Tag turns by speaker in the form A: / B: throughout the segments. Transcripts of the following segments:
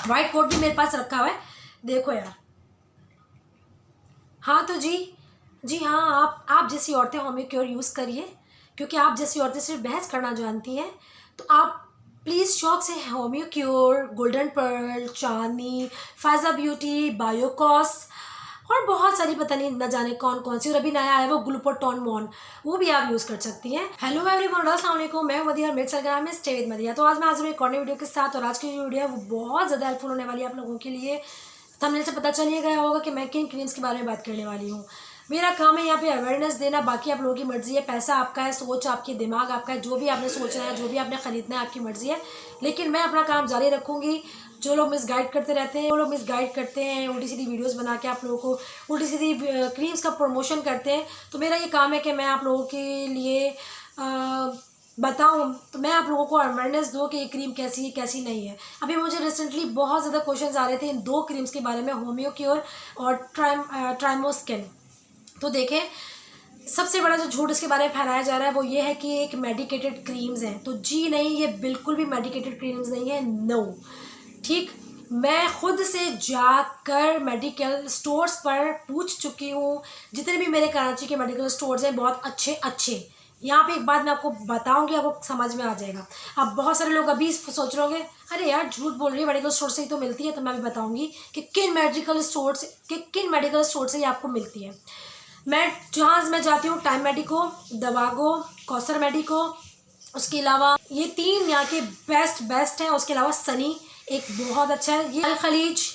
A: White coat भी मेरे पास रखा हुआ है, देखो यार। हाँ तो जी हाँ, आप जैसी औरतें होमियो क्योर यूज़ करिए, क्योंकि आप जैसी औरतें सिर्फ बहस करना जानती हैं। तो आप प्लीज़ शौक से होमियो क्योर, गोल्डन पर्ल, चांदनी, फायजा ब्यूटी, बायोकॉस और बहुत सारी पता नहीं न जाने कौन कौन सी, और अभी नया आया वो ग्लूकोटॉन मॉन, वो भी आप यूज़ कर सकती हैं। हेलो एवरीवन, अस्सलाम वालेकुम, मैं मदिया और मेरे इंस्टाग्राम में स्टे विद मदिया। तो आज मैं हाजिर हूँ एक और नई वीडियो के साथ, और आज की वीडियो है वो बहुत ज़्यादा हेल्पफुल होने वाली है आप लोगों के लिए। थंबनेल से पता चल ही गया होगा कि मैं किन क्रीम्स के बारे में बात करने वाली हूँ। मेरा काम है यहाँ पे अवेयरनेस देना, बाकी आप लोगों की मर्जी है, पैसा आपका है, सोच आपकी, दिमाग आपका है, जो भी आपने सोचना है, जो भी आपने खरीदना है, आपकी मर्जी है। लेकिन मैं अपना काम जारी रखूँगी। जो लोग मिसगाइड करते रहते हैं, वो लोग मिसगाइड करते हैं, उल्टी सीधी वीडियोस बना के आप लोगों को उल्टी सीधी क्रीम्स का प्रमोशन करते हैं। तो मेरा ये काम है कि मैं आप लोगों के लिए बताऊं, तो मैं आप लोगों को अवेयरनेस दूँ कि ये क्रीम कैसी है कैसी नहीं है। अभी मुझे रिसेंटली बहुत ज़्यादा क्वेश्चंस आ रहे थे इन दो क्रीम्स के बारे में, होमियो क्योर और ट्राइमोस्किन। तो देखें, सबसे बड़ा जो झूठ इसके बारे में फैलाया जा रहा है वो ये है कि एक मेडिकेटेड क्रीम्स हैं। तो जी नहीं, ये बिल्कुल भी मेडिकेटेड क्रीम्स नहीं है, नो। ठीक, मैं खुद से जाकर मेडिकल स्टोर्स पर पूछ चुकी हूँ। जितने भी मेरे कराची के मेडिकल स्टोर्स हैं बहुत अच्छे अच्छे। यहाँ पे एक बात मैं आपको बताऊंगी, आपको समझ में आ जाएगा। अब बहुत सारे लोग अभी सोच रहे होंगे अरे यार झूठ बोल रही है, मेडिकल स्टोर से ही तो मिलती है। तो मैं भी बताऊंगी कि किन मेडिकल स्टोर से ये आपको मिलती है। मैं जाती हूँ टाइम मेडिको, दवागो, कौसर मेडिको, उसके अलावा ये तीन यहाँ के बेस्ट हैं। उसके अलावा सनी एक बहुत अच्छा है, ये अल खलीज।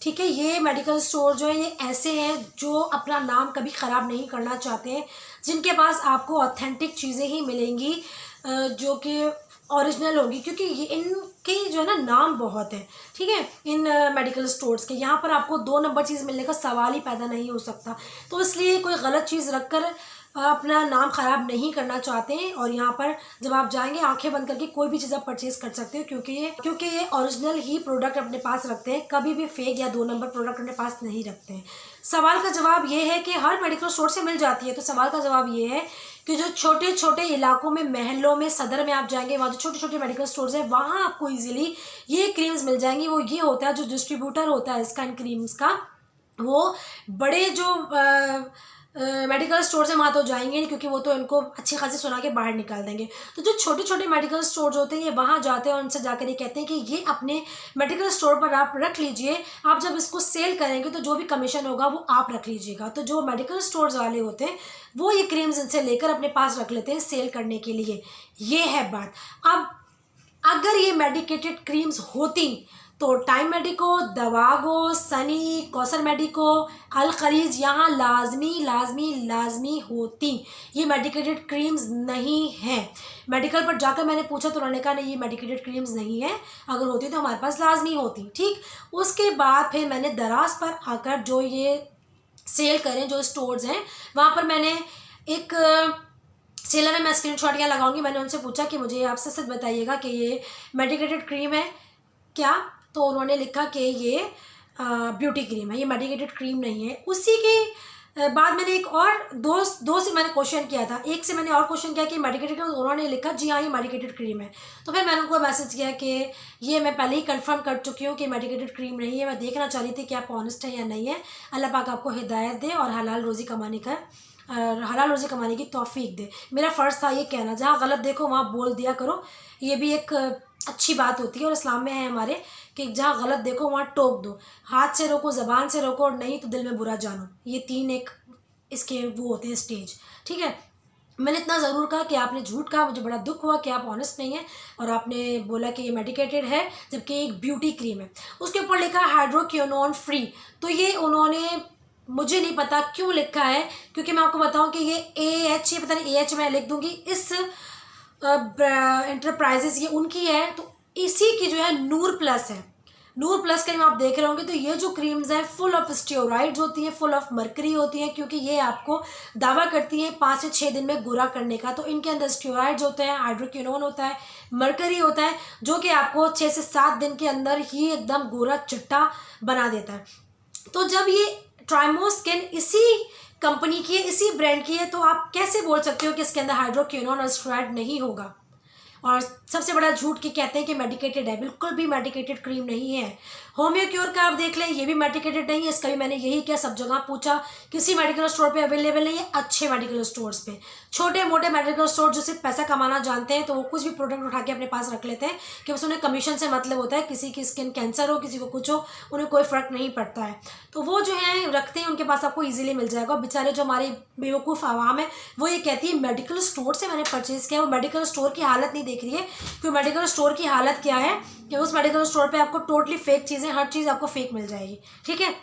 A: ठीक है, ये मेडिकल स्टोर जो है ये ऐसे हैं जो अपना नाम कभी ख़राब नहीं करना चाहते हैं, जिनके पास आपको ऑथेंटिक चीज़ें ही मिलेंगी जो कि ओरिजिनल होगी, क्योंकि ये इनके जो है ना नाम बहुत है। ठीक है, इन मेडिकल स्टोर्स के यहाँ पर आपको 2 नंबर चीज़ मिलने का सवाल ही पैदा नहीं हो सकता। तो इसलिए कोई गलत चीज़ रखकर अपना नाम ख़राब नहीं करना चाहते हैं। और यहाँ पर जब आप जाएंगे आंखें बंद करके कोई भी चीज़ आप परचेज़ कर सकते हो, क्योंकि ये ओरिजिनल ही प्रोडक्ट अपने पास रखते हैं, कभी भी फेक या 2 नंबर प्रोडक्ट अपने पास नहीं रखते हैं। सवाल का जवाब ये है कि हर मेडिकल स्टोर से मिल जाती है। तो सवाल का जवाब ये है कि जो छोटे छोटे इलाकों में, महलों में, सदर में आप जाएंगे, वहाँ जो छोटे छोटे मेडिकल स्टोर्स हैं वहाँ आपको ईजिली ये क्रीम्स मिल जाएंगी। वो ये होता है, जो डिस्ट्रीब्यूटर होता है इसका, इन क्रीम्स का, वो बड़े जो मेडिकल स्टोर्स हैं वहाँ तो जाएंगे नहीं, क्योंकि वो तो इनको अच्छी खासी सुना के बाहर निकाल देंगे। तो जो छोटे छोटे मेडिकल स्टोर्स होते हैं ये वहाँ जाते हैं और उनसे जाकर ये कहते हैं कि ये अपने मेडिकल स्टोर पर आप रख लीजिए, आप जब इसको सेल करेंगे तो जो भी कमीशन होगा वो आप रख लीजिएगा। तो जो मेडिकल स्टोर्स वाले होते हैं वो ये क्रीम्स इनसे लेकर अपने पास रख लेते हैं सेल करने के लिए। ये है बात। अब अगर ये मेडिकेटेड क्रीम्स होती तो टाइम मेडिको, दवागो, Sunny, Kausar medico, Al Khaleej यहाँ लाजमी होती। ये मेडिकेटेड क्रीम्स नहीं हैं। मेडिकल पर जाकर मैंने पूछा तो उन्होंने कहा नहीं ये मेडिकेटेड क्रीम्स नहीं है, अगर होती तो हमारे पास लाजमी होती। ठीक, उसके बाद फिर मैंने दराज पर आकर जो ये सेल करें जो स्टोर्स हैं वहाँ पर मैंने एक सेलर में, मैं स्क्रीनशॉट यहाँ लगाऊंगी, मैंने उनसे पूछा कि मुझे आप सच बताइएगा कि ये मेडिकेटेड क्रीम है क्या। तो उन्होंने लिखा कि ये ब्यूटी क्रीम है, ये मेडिकेटेड क्रीम नहीं है। उसी के बाद मैंने एक और दो से मैंने क्वेश्चन किया था, एक से मैंने और क्वेश्चन किया कि मेडिकेटेड क्रीम, उन्होंने लिखा जी हाँ ये मेडिकेटेड क्रीम है। तो फिर मैंने उनको मैसेज किया कि ये मैं पहले ही कंफर्म कर चुकी हूँ कि मेडिकेटेड क्रीम नहीं है, मैं देखना चाह रही थी कि आप ऑनेस्ट हैं या नहीं है। अल्लाह पाक आपको हिदायत दे और हलाल रोज़ी कमाने की तौफीक दे। मेरा फ़र्ज़ था ये कहना, जहाँ गलत देखो वहाँ बोल दिया करो, ये भी एक अच्छी बात होती है और इस्लाम में है हमारे कि जहाँ गलत देखो वहाँ टोक दो, हाथ से रोको, ज़बान से रोको, और नहीं तो दिल में बुरा जानो। ये 3 एक इसके वो होते हैं स्टेज। ठीक है, मैंने इतना ज़रूर कहा कि आपने झूठ कहा, मुझे बड़ा दुख हुआ कि आप ऑनेस्ट नहीं हैं और आपने बोला कि ये मेडिकेटेड है जबकि एक ब्यूटी क्रीम है। उसके ऊपर लिखा है हाइड्रोक्विनोन फ्री। तो ये उन्होंने, मुझे नहीं पता क्यों लिखा है, क्योंकि मैं आपको बताऊं कि ये AH, पता नहीं AH मैं लिख दूंगी, इस एंटरप्राइजेस ये उनकी है। तो इसी की जो है नूर प्लस है, नूर प्लस क्रीम आप देख रहे होंगे। तो ये जो क्रीम्स हैं फुल ऑफ स्टेरॉइड्स होती हैं, फुल ऑफ मरकरी होती हैं, क्योंकि ये आपको दावा करती हैं 5 से 6 दिन में गोरा करने का। तो इनके अंदर स्टेरॉइड्स होते हैं, हाइड्रोक्विनोन होता है, मरकरी होता है, जो कि आपको 6 से 7 दिन के अंदर ही एकदम गोरा चिट्टा बना देता है। तो जब ये ट्राइमोस्किन इसी कंपनी की है, इसी ब्रांड की है, तो आप कैसे बोल सकते हो कि इसके अंदर हाइड्रोक्विनोन और स्टेरॉइड नहीं होगा। और सबसे बड़ा झूठ कि कहते हैं कि मेडिकेटेड है, बिल्कुल भी मेडिकेटेड क्रीम नहीं है। होम्यो क्योर का आप देख लें, ये भी मेडिकेटेड नहीं है। इसका भी मैंने यही किया, सब जगह पूछा, किसी मेडिकल स्टोर पे अवेलेबल नहीं है। अच्छे मेडिकल स्टोर्स पे, छोटे मोटे मेडिकल स्टोर जो सिर्फ पैसा कमाना जानते हैं तो वो कुछ भी प्रोडक्ट उठा के अपने पास रख लेते हैं कि बस उन्हें कमीशन से मतलब होता है। किसी की स्किन कैंसर हो, किसी को कुछ हो, उन्हें कोई फ़र्क नहीं पड़ता है। तो वो जो है रखते हैं, उनके पास आपको ईजिली मिल जाएगा। बेचारे जो हमारे बेवकूफ़ आवाम है वो ये कहती है मेडिकल स्टोर से मैंने परचेज़ किया। वो मेडिकल स्टोर की हालत नहीं देख रही है कि मेडिकल स्टोर की हालत क्या है, कि उस मेडिकल स्टोर पे आपको टोटली फेक चीज़ें, हर चीज़ आपको फेक मिल जाएगी। ठीक है,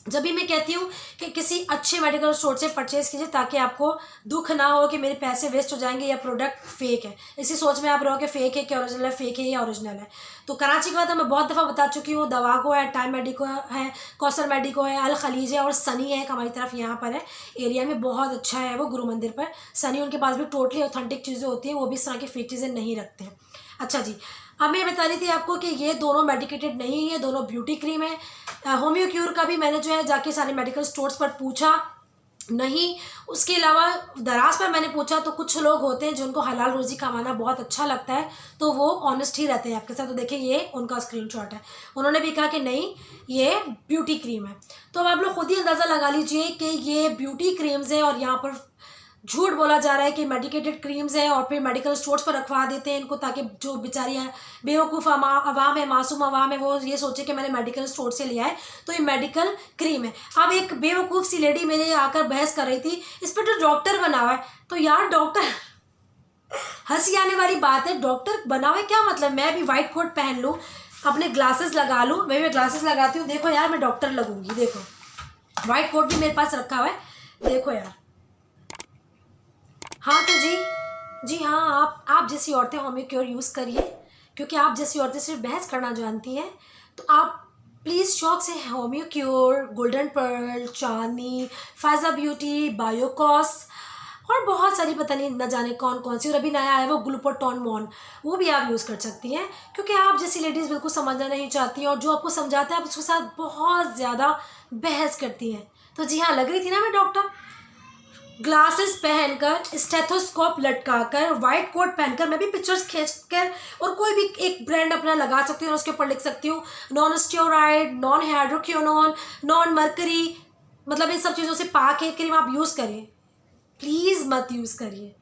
A: जब भी मैं कहती हूँ कि किसी अच्छे मेडिकल स्टोर से परचेज़ कीजिए ताकि आपको दुख ना हो कि मेरे पैसे वेस्ट हो जाएंगे या प्रोडक्ट फेक है। इसी सोच में आप रहो कि फेक है कि ओरिजिनल है, फेक है या ओरिजिनल है। तो कराची का तो मैं बहुत दफ़ा बता चुकी हूँ, दवागो है, टाइम मेडिको है, कौसर मेडिको है, अल खलीज है और सनी है। हमारी तरफ यहाँ पर है एरिया में, बहुत अच्छा है वो गुरु मंदिर पर सनी। उनके पास भी टोटली ऑथेंटिक चीज़ें होती हैं, वो भी इस तरह की फेक चीज़ें नहीं रखते हैं। अच्छा जी, अब मैं बता रही थी आपको कि ये दोनों मेडिकेटेड नहीं है, दोनों ब्यूटी क्रीम है। होम्यो क्योर का भी मैंने जो है जाके सारे मेडिकल स्टोर्स पर पूछा, नहीं। उसके अलावा दराज पर मैंने पूछा तो कुछ लोग होते हैं जिनको हलाल रोज़ी कमाना बहुत अच्छा लगता है, तो वो ऑनेस्ट ही रहते हैं आपके साथ। तो देखिए ये उनका स्क्रीनशॉट है, उन्होंने भी कहा कि नहीं ये ब्यूटी क्रीम है। तो अब आप लोग खुद ही अंदाज़ा लगा लीजिए कि ये ब्यूटी क्रीम्स हैं और यहाँ पर झूठ बोला जा रहा है कि मेडिकेटेड क्रीम्स हैं, और फिर मेडिकल स्टोर्स पर रखवा देते हैं इनको ताकि जो बेचारी बेवकूफ़ अवाम है, मासूम अवाम है, वो ये सोचे कि मैंने मेडिकल स्टोर से लिया है तो ये मेडिकल क्रीम है। अब एक बेवकूफ़ सी लेडी मेरे आकर बहस कर रही थी, इस पर तो डॉक्टर बना हुआ है। तो यार डॉक्टर हंसी आने वाली बात है, डॉक्टर बना हुआ है क्या मतलब? मैं भी वाइट कोट पहन लूँ, अपने ग्लासेस लगा लूँ, मैं भी ग्लासेस लगाती हूँ, देखो यार मैं डॉक्टर लगूंगी। देखो वाइट कोट भी मेरे पास रखा हुआ है, देखो यार। हाँ तो जी हाँ, आप जैसी औरतें होम्यो क्योर यूज़ करिए, क्योंकि आप जैसी औरतें सिर्फ बहस करना जानती हैं। तो आप प्लीज़ शौक से होम्यो क्योर, गोल्डन पर्ल, चांदनी, फायज़ा ब्यूटी, बायोकॉस और बहुत सारी पता नहीं न जाने कौन कौन सी, और अभी नया आया वो ग्लूकोटॉन मॉन, वो भी आप यूज़ कर सकती हैं। क्योंकि आप जैसी लेडीज़ बिल्कुल समझना नहीं चाहती, और जो आपको समझाता है आप उसके साथ बहुत ज़्यादा बहस करती हैं। तो जी हाँ, लग रही थी ना मैं डॉक्टर। ग्लासेस पहनकर, स्टेथोस्कोप लटकाकर, वाइट कोट पहनकर मैं भी पिक्चर्स खींचकर और कोई भी एक ब्रांड अपना लगा सकती हूँ और उसके ऊपर लिख सकती हूँ non steroid, non hydroquinone, non mercury, मतलब इन सब चीज़ों से पाक है क्रीम, आप यूज़ करिए। प्लीज़ मत यूज़ करिए।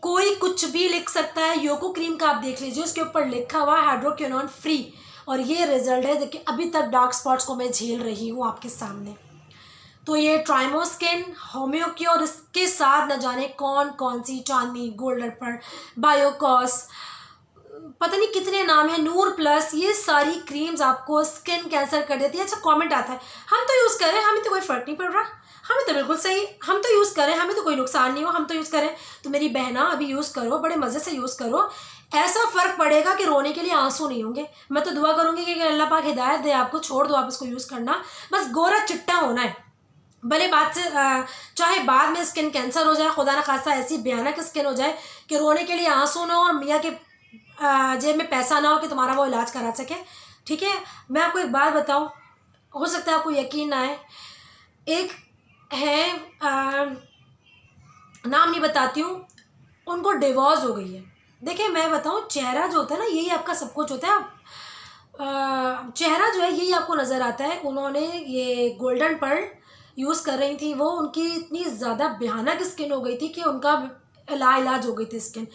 A: कोई कुछ भी लिख सकता है। योको क्रीम का आप देख लीजिए, उसके ऊपर लिखा हुआ है हाइड्रोक्विनोन फ्री, और ये रिजल्ट है। देखिए अभी तक डार्क स्पॉट्स को मैं झेल रही हूँ आपके सामने। तो ये ट्राइमोस्किन, होम्यो क्योर और इसके साथ न जाने कौन कौन सी, चांदनी, गोल्डन पर्ल, बायोकॉस, पता नहीं कितने नाम है, नूर प्लस, ये सारी क्रीम्स आपको स्किन कैंसर कर देती है। अच्छा कमेंट आता है हम तो यूज़ करें, हमें तो कोई फ़र्क नहीं पड़ रहा, हमें तो बिल्कुल सही, हम तो यूज़ करें, हमें तो कोई नुकसान नहीं हो, हम तो यूज़ करें। तो मेरी बहना अभी यूज़ करो, बड़े मज़े से यूज़ करो, ऐसा फ़र्क पड़ेगा कि रोने के लिए आंसू नहीं होंगे। मैं तो दुआ करूँगी कि अल्लाह पाक हिदायत दे आपको, छोड़ दो आप इसको यूज़ करना, बस गोरा चिट्टा होना है। भले बात से चाहे बाद में स्किन कैंसर हो जाए, खुदा न खास्ता ऐसी भयानक स्किन हो जाए कि रोने के लिए आंसू ना हो और मियाँ के जेब में पैसा ना हो कि तुम्हारा वो इलाज करा सके। ठीक है, मैं आपको एक बात बताऊं, हो सकता है आपको यकीन ना आए। एक है नाम नहीं बताती हूँ, उनको डिवोर्स हो गई है। देखिए मैं बताऊँ, चेहरा जो होता है ना यही आपका सब कुछ होता है। चेहरा जो है यही आपको नज़र आता है। उन्होंने ये गोल्डन पर्ल यूज़ कर रही थी, वो उनकी इतनी ज़्यादा भयानक स्किन हो गई थी कि उनका इलाज हो गई थी स्किन।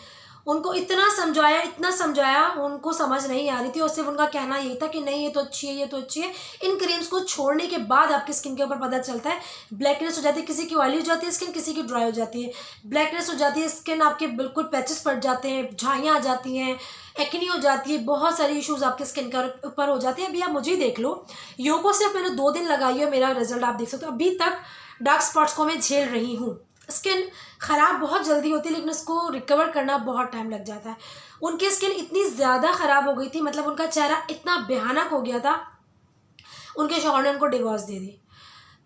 A: उनको इतना समझाया, उनको समझ नहीं आ रही थी, और सिर्फ उनका कहना यही था कि नहीं ये तो अच्छी है, ये तो अच्छी है। इन क्रीम्स को छोड़ने के बाद आपकी स्किन के ऊपर पता चलता है, ब्लैकनेस हो जाती है, किसी की ऑयली हो जाती है स्किन, किसी की ड्राई हो जाती है। ब्लैकनेस हो जाती है स्किन, आपके बिल्कुल पैचेस पड़ जाते हैं, झाइयाँ आ जाती हैं, एक्नी हो जाती है, बहुत सारी इश्यूज़ आपके स्किन के ऊपर हो जाती है। अभी आप मुझे ही देख लो, योको सिर्फ मैंने 2 दिन लगाई है, मेरा रिजल्ट आप देख सकते हो। अभी तक डार्क स्पॉट्स को मैं झेल रही हूँ। स्किन ख़राब बहुत जल्दी होती है लेकिन उसको रिकवर करना बहुत टाइम लग जाता है। उनकी स्किन इतनी ज़्यादा ख़राब हो गई थी, मतलब उनका चेहरा इतना भयानक हो गया था, उनके शौहर ने उनको डिवोर्स दे दी।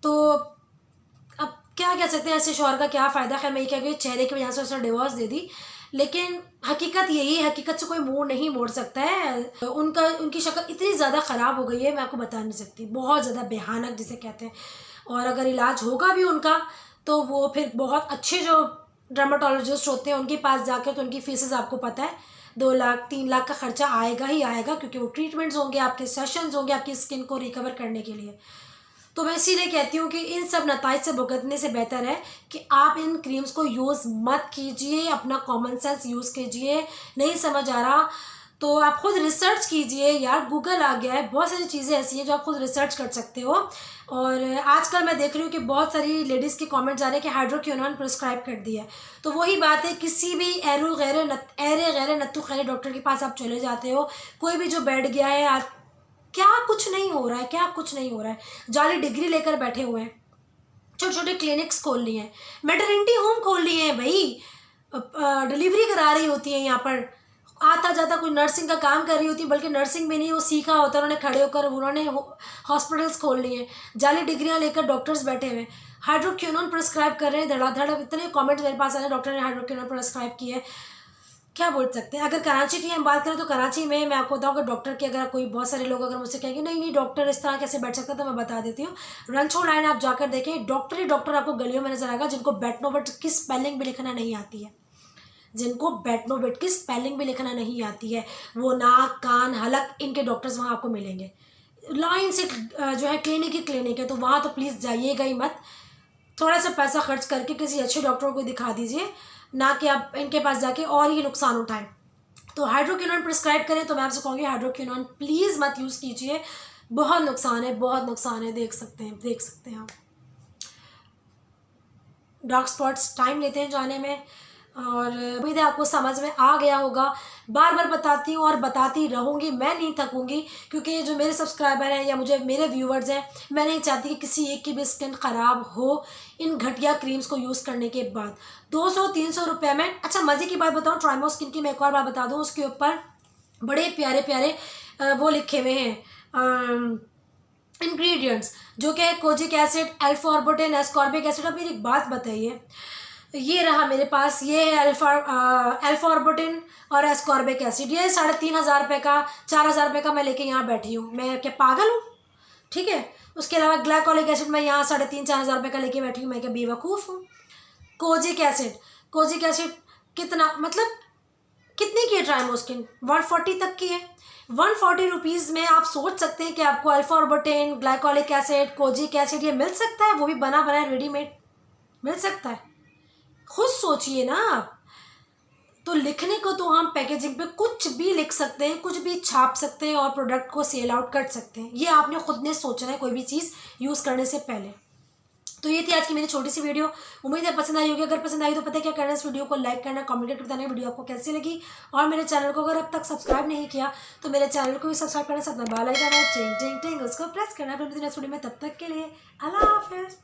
A: तो अब क्या कह सकते हैं, ऐसे शौहर का क्या फ़ायदा। खैर मैं ये कह रही हूँ चेहरे की वजह से उसने डिवोर्स दे दी, लेकिन हकीकत यही है, हकीकत से कोई मुँह नहीं मोड़ सकता है। उनकी शक्ल इतनी ज़्यादा ख़राब हो गई है, मैं आपको बता नहीं सकती, बहुत ज़्यादा भयानक जिसे कहते हैं। और अगर इलाज होगा भी उनका तो वो फिर बहुत अच्छे जो डर्माटोलॉजिस्ट होते हैं उनके पास जाकर, तो उनकी फीसेस आपको पता है 2 लाख 3 लाख का ख़र्चा आएगा ही आएगा, क्योंकि वो ट्रीटमेंट्स होंगे, आपके सेशंस होंगे आपकी स्किन को रिकवर करने के लिए। तो मैं इसीलिए कहती हूँ कि इन सब नताइज से भुगतने से बेहतर है कि आप इन क्रीम्स को यूज़ मत कीजिए, अपना कॉमन सेंस यूज़ कीजिए। नहीं समझ आ रहा तो आप खुद रिसर्च कीजिए यार, गूगल आ गया है, बहुत सारी चीज़ें ऐसी हैं जो आप खुद रिसर्च कर सकते हो। और आजकल मैं देख रही हूँ कि बहुत सारी लेडीज़ के कमेंट्स आ रहे हैं कि हाइड्रोक्विनोन प्रिस्क्राइब कर दिया है। तो वही बात है, किसी भी एरे गैर नत्तू खैर डॉक्टर के पास आप चले जाते हो, कोई भी जो बैठ गया है क्या कुछ नहीं हो रहा है, क्या कुछ नहीं हो रहा है, जाली डिग्री लेकर बैठे हुए हैं, छोटे छोटे क्लिनिक्स खोल लिए हैं, मैटरनिटी होम खोल लिए हैं भाई, डिलीवरी करा रही होती है यहाँ पर, आता जाता कोई नर्सिंग का काम कर रही होती है, बल्कि नर्सिंग भी नहीं वो सीखा होता है, उन्होंने खड़े होकर उन्होंने हॉस्पिटल्स खोल लिए हैं, जाली डिग्रियाँ लेकर डॉक्टर्स बैठे हुए हैं, हाइड्रोक्विनोन प्रिस्क्राइब कर रहे हैं धड़ाधड़। इतने कमेंट्स मेरे पास आए, डॉक्टर ने हाइड्रोक्विनोन प्रिस्क्राइब किया है, क्या बोल सकते हैं। अगर कराची की हम बात करें तो कराची में मैं आपको बताऊँ कि डॉक्टर की, अगर कोई बहुत सारे लोग अगर मुझसे कहेंगे नहीं नहीं डॉक्टर इस तरह कैसे बैठ सकता है, तो मैं बता देती हूँ, रंछोड़ लाइन आप जाकर देखें, डॉक्टर ही डॉक्टर आपको गलियों में नजर आएगा जिनको बेटनोवेट की स्पेलिंग भी लिखना नहीं आती है, जिनको बेटनोवेट की स्पेलिंग भी लिखना नहीं आती है, वो नाक कान हलक इनके डॉक्टर्स वहाँ आपको मिलेंगे। लाइन से जो है क्लिनिक है, तो वहाँ तो प्लीज़ जाइएगा ही मत, थोड़ा सा पैसा खर्च करके किसी अच्छे डॉक्टर को दिखा दीजिए, ना कि आप इनके पास जाके और ही नुकसान उठाएं। तो हाइड्रोक्विनोन प्रिस्क्राइब करें तो मैं आपसे कहूँगी हाइड्रोक्विनोन प्लीज़ मत यूज़ कीजिए, बहुत नुकसान है, बहुत नुकसान है, देख सकते हैं आप। डार्क स्पॉट्स टाइम लेते हैं जाने में, और उम्मीद है आपको समझ में आ गया होगा। बार बार बताती हूँ और बताती रहूँगी, मैं नहीं थकूँगी, क्योंकि जो मेरे सब्सक्राइबर हैं या मुझे मेरे व्यूवर्स हैं, मैं नहीं चाहती कि किसी एक की भी स्किन ख़राब हो इन घटिया क्रीम्स को यूज़ करने के बाद। 200-300 रुपये में, अच्छा मज़े की बात बताऊँ, ट्राइमो स्किन की मैं एक और बात बता दूँ, उसके ऊपर बड़े प्यारे प्यारे वो लिखे हुए हैं इंग्रेडिएंट्स, जो कि है कोजिक एसिड, एल्फॉर्बिटन, एस्कॉर्बिक एसिड। अब मेरी एक बात बताइए, ये रहा मेरे पास, ये है एल्फॉर्बिटन और एस्कॉर्बिक एसिड, ये 3,500 रुपये का, 4,000 रुपये का मैं लेके यहाँ बैठी हूँ, मैं क्या पागल हूँ? ठीक है। उसके अलावा ग्लाइकोलिक एसिड मैं यहाँ 3,500-4,000 रुपये का लेके बैठी हूँ, मैं क्या बेवकूफ़ हूँ? कोजिक एसिड कितना, मतलब कितने की है ट्राइमो स्किन? 140 तक की है। 140 रुपीज़ में आप सोच सकते हैं कि आपको एल्फॉर्बिटन, ग्लाइकोलिक एसिड, कोजिक एसिड ये मिल सकता है, वो भी बना बनाया रेडीमेड मिल सकता है। खुद सोचिए ना आप। तो लिखने को तो हम पैकेजिंग पे कुछ भी लिख सकते हैं, कुछ भी छाप सकते हैं और प्रोडक्ट को सेल आउट कर सकते हैं, ये आपने खुद ने सोचना है कोई भी चीज़ यूज़ करने से पहले। तो ये थी आज की मेरी छोटी सी वीडियो, उम्मीद है पसंद आई होगी। अगर पसंद आई तो पता है क्या करना, इस वीडियो को लाइक करना, कमेंट करके बताना वीडियो आपको कैसी लगी, और मेरे चैनल को अगर अब तक सब्सक्राइब नहीं किया तो मेरे चैनल को भी सब्सक्राइब करना, साथ में बेल आइकन है टिंग टिंग टिंग उसको प्रेस करना। फिर नेक्स्ट वीडियो में, तब तक के लिए अल्लाह हाफिज़।